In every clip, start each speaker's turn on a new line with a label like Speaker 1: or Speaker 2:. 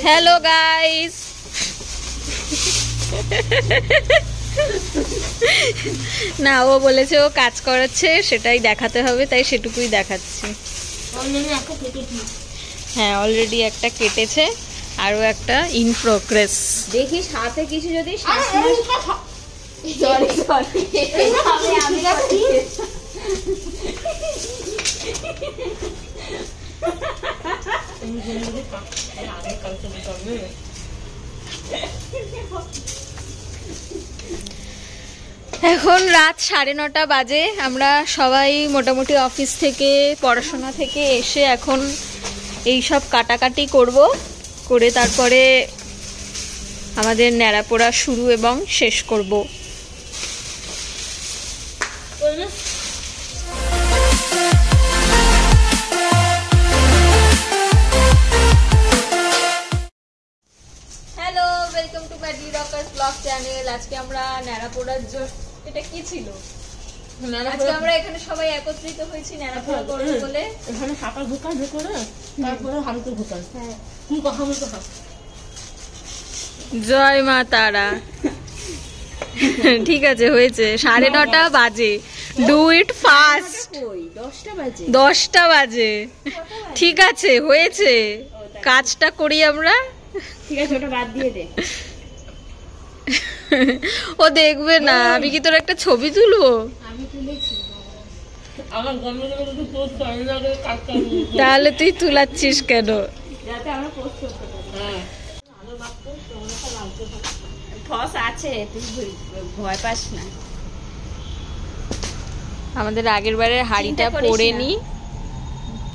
Speaker 1: Hello guys, না ও বলেছে ও কাজ করাচ্ছে, সেটাই দেখাতে হবে, তাই সেটুকুই দেখাচ্ছি। হ্যাঁ, অলরেডি একটা কেটেছে, আরো একটা ইন প্রোগ্রেস।
Speaker 2: দেখি সাথে কিছু যদি
Speaker 1: এখন রাত 9:30 বাজে। আমরা সবাই মোটামুটি অফিস থেকে, পড়াশোনা থেকে এসে এখন এই সব কাটাকাটি করব, করে তারপরে আমাদের ন্যাড়াপোড়া শুরু এবং শেষ করব। Hello, welcome to my D Rockerz blog channel. আজকে আমরা ন্যাড়াপোড়ার এটা কি ছিল, আজকে আমরা এখানে সবাই একত্রিত হয়েছি ন্যাড়াপোড়া করব বলে।
Speaker 2: এখানে সাঁতার ঢোকান করে তারপরে হালকা ঢোকান। হ্যাঁ, তুমি কথা বলতে হবে।
Speaker 1: জয় মা তারা। ঠিক আছে, হয়েছে 9:30 বাজে। Do it fast. 10টা বাজে। ঠিক আছে, হয়েছে, কাজটা করি আমরা।
Speaker 2: ঠিক আছে, ওটা বাদ দিয়ে দে।
Speaker 1: ও দেখবে না, আমি কি তোর একটা ছবি তুলবো?
Speaker 2: আমি তুলেছি।
Speaker 3: আমার জন্মদিনে যদি পোস্ট করে লাগে কাজটা
Speaker 1: তাহলে তুই তুলাচ্ছিস কেন?
Speaker 2: যাতে আমরা পোস্ট করতে পারি।
Speaker 3: হ্যাঁ,
Speaker 2: আলো মাত্র তোমরা লালচে ফস আছে, তুই ভয় পাস না।
Speaker 1: আমাদের আগের বারের হাঁড়িটা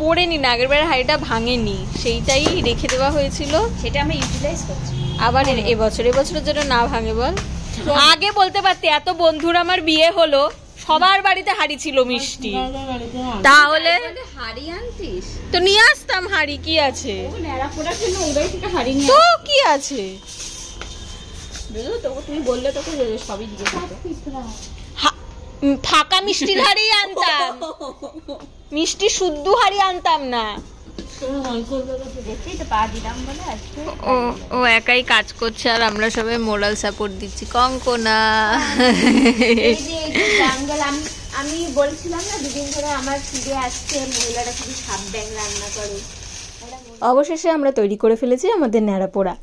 Speaker 1: পড়েনি না, আগের বারের হাঁড়িটা ভাঙেনি, সেইটাই রেখে দেওয়া হয়েছিল।
Speaker 2: সেটা আমরা ইউটিলাইজ করছি
Speaker 1: আবার এবছরের জন্য না ভাঙে বল। আগে বলতে পারতে, এত বন্ধুর আমার বিয়ে হলো, সবার বাড়িতে হাঁড়ি ছিল মিষ্টি, তাহলে
Speaker 2: হাড়ি আনতিস
Speaker 1: তো নিয়ে আসতাম হাঁড়ি, কি আছে?
Speaker 2: ন্যাড়াপোড়ার জন্য ওরাই থেকে হাড়ি নিয়ে
Speaker 1: তো কি আছে?
Speaker 2: বুঝলো তো, তুমি বললে তোকে সবই জিজ্ঞেস করতে।
Speaker 1: ফাঁকা মিষ্টির হাঁড়ি আনতাম, মিষ্টি শুদ্ধ হাঁড়ি আনতাম না।
Speaker 2: দেখতেই তো পা দিলাম বলে আজকে
Speaker 1: ও একাই কাজ করছে আর আমরা সবাই মোরাল সাপোর্ট দিচ্ছি। কঙ্কনা,
Speaker 2: আমি বলছিলাম না দুদিন ধরে আমার ফিরে আসছে, মহিলাটা শুধু সাপ ব্যাং রান্না করে।
Speaker 1: অবশেষে আমরা তৈরি করে ফেলেছি আমাদের ন্যাড়াপোড়া।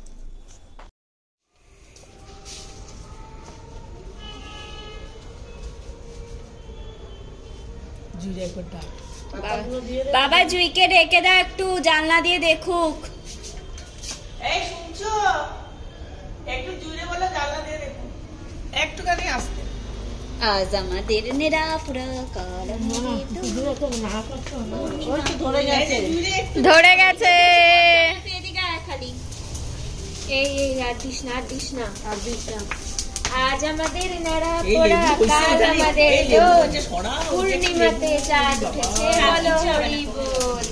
Speaker 2: বাবা জুইকে ডেকে দাও, একটু জানলা দিয়ে দেখুক।
Speaker 3: এই শুনছো, একটু জুড়ে বলে জানলা দিয়ে দেখুন, একটুখানি আসতে।
Speaker 2: আজ আমাদের ন্যাড়াপোড়া কাল
Speaker 1: ধরে গেছে।
Speaker 2: খালি এই আর দিস না আজ আমাদের ন্যাড়াপোড়া কাল আমাদের দোল, পূর্ণিমাতে চাঁদ উঠেছে, বলো হরি বল।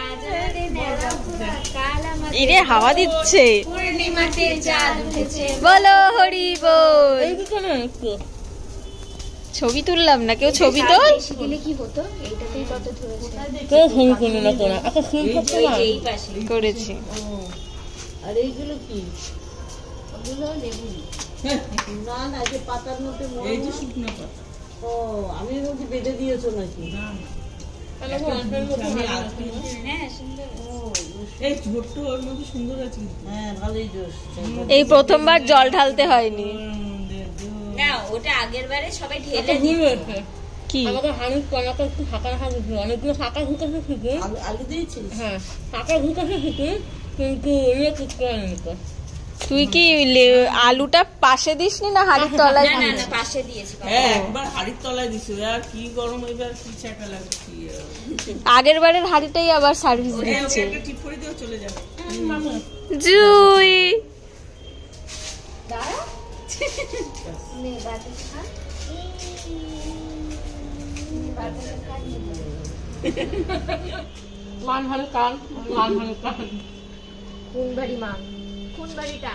Speaker 2: আজ আমাদের ন্যাড়াপোড়া কাল আমাদের
Speaker 1: ইরে হাওয়া দিচ্ছে,
Speaker 2: পূর্ণিমাতে চাঁদ উঠেছে,
Speaker 1: বলো হরি বল। ছবি তুললাম না, কেউ ছবি তো
Speaker 2: গেলে কি হতো, এইটাতেই কত ধরেছে এই পাশে
Speaker 1: করেছি।
Speaker 3: আর এইগুলো কি?
Speaker 2: ওগুলো লেবু
Speaker 3: না না, যে পাতার মধ্যে এই যে শুকনো পাতা। ও, আমি বলছি বেঁধে দিয়েছো নাকি?
Speaker 2: হ্যাঁ সুন্দর।
Speaker 3: এই ছোট্ট ওর মধ্যে সুন্দর আছে। হ্যাঁ, ভালোই জোশ।
Speaker 1: এই প্রথমবার জল ঢালতে হয়নি।
Speaker 2: না, ওটা আগের বারে সবাই ঢেলে দিয়েছে।
Speaker 1: কি
Speaker 3: আমাকে হানির কলাটা একটু ফাঁকা রাখা দিয়েছিল, অনেকগুলো ফাঁকা ঢুকাছে থেকে। আলু দিয়েছিস? হ্যাঁ, ফাঁকা ঢুকাছে থেকে, কিন্তু ইয়ে ঠিক করে নিত।
Speaker 1: তুই কি আলুটা পাশে দিসনি না হাড়ির তলায়?
Speaker 2: না না, পাশে দিয়েছি।
Speaker 3: হ্যাঁ, একবার হাড়ির তলায় দিছি, আর কি গরম, এবার কি ছাকা লাগছে।
Speaker 1: আগের বারের হাড়িটাই আবার সার্ভিস দিচ্ছে।
Speaker 3: একটা টিপ করে দিও, চলে যাবে।
Speaker 1: জুই
Speaker 2: দাঁড়া নে বাদে খা,
Speaker 3: মান ভালো কান, মান ভালো কান।
Speaker 2: কোন বাড়ি মা, কোন বাড়িটা?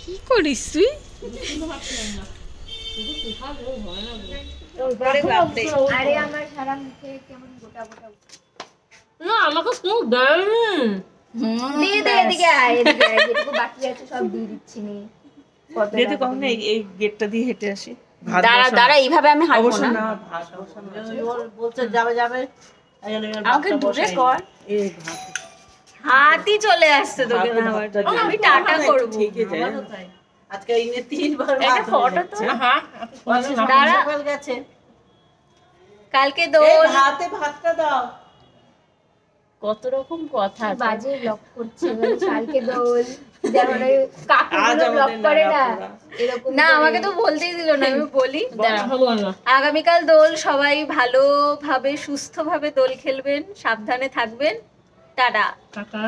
Speaker 1: কি করিস তুই?
Speaker 2: আরে আমার সারা মুখে কেমন গোটা গোটা
Speaker 3: না আমাকে স্মোক দেয়নি।
Speaker 2: দিয়ে দে, এদিকে আয়, এদিকে আয়, যেটুকু বাকি আছে সব দিয়ে দিচ্ছি নে। কত
Speaker 4: যেতে
Speaker 2: টাকা
Speaker 4: কম না এই গেটটা দিয়ে হেঁটে আসি।
Speaker 1: দাঁড়া এইভাবে আমি হাঁটবো
Speaker 4: অবশ্য
Speaker 1: না।
Speaker 4: না ভাত বসানো আছে। বলছে যাবে
Speaker 1: আমাকে দূরে কর।
Speaker 4: এই ভাত
Speaker 1: হাতই চলে আসছে তোকে না আবার। আমি টাটা করবো।
Speaker 4: থেকে যায়। আজকে ইনে 3 বার
Speaker 1: একটা ফটো তো
Speaker 3: হ্যাঁ
Speaker 1: দাঁড়া,
Speaker 4: সকাল গেছে।
Speaker 1: কালকে
Speaker 4: এই
Speaker 1: দোল।
Speaker 4: ভাতে ভাতটা দাও।
Speaker 1: কত রকম কথা আছে।
Speaker 2: বাজে ব্লক করছে, মানে কালকে দোল যেমন ওই কাকুগুলো
Speaker 4: আজ
Speaker 2: ব্লক
Speaker 4: আমাদের
Speaker 2: করে না
Speaker 4: নাড়াপোড়া।
Speaker 2: এরকম
Speaker 1: না
Speaker 2: করে।
Speaker 1: আমাকে তো বলতেই দিল না, আমি বলি।
Speaker 3: না
Speaker 1: আগামীকাল দোল, সবাই ভালোভাবে সুস্থভাবে দোল খেলবেন, সাবধানে থাকবেন। টাটা।
Speaker 3: টাটা।